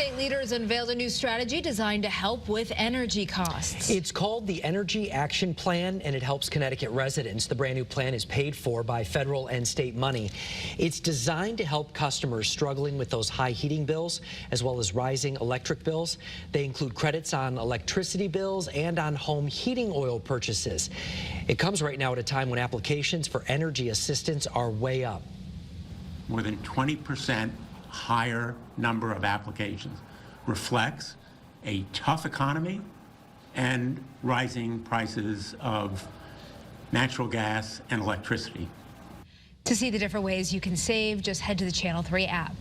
state leaders unveiled a new strategy designed to help with energy costs. It's called the Energy Action Plan, and it helps Connecticut residents. The brand new plan is paid for by federal and state money. It's designed to help customers struggling with those high heating bills, as well as rising electric bills. They include credits on electricity bills and on home heating oil purchases. It comes right now at a time when applications for energy assistance are way up. More than 20% higher number of applications reflects a tough economy and rising prices of natural gas and electricity. To see the different ways you can save, just head to the Channel 3 app.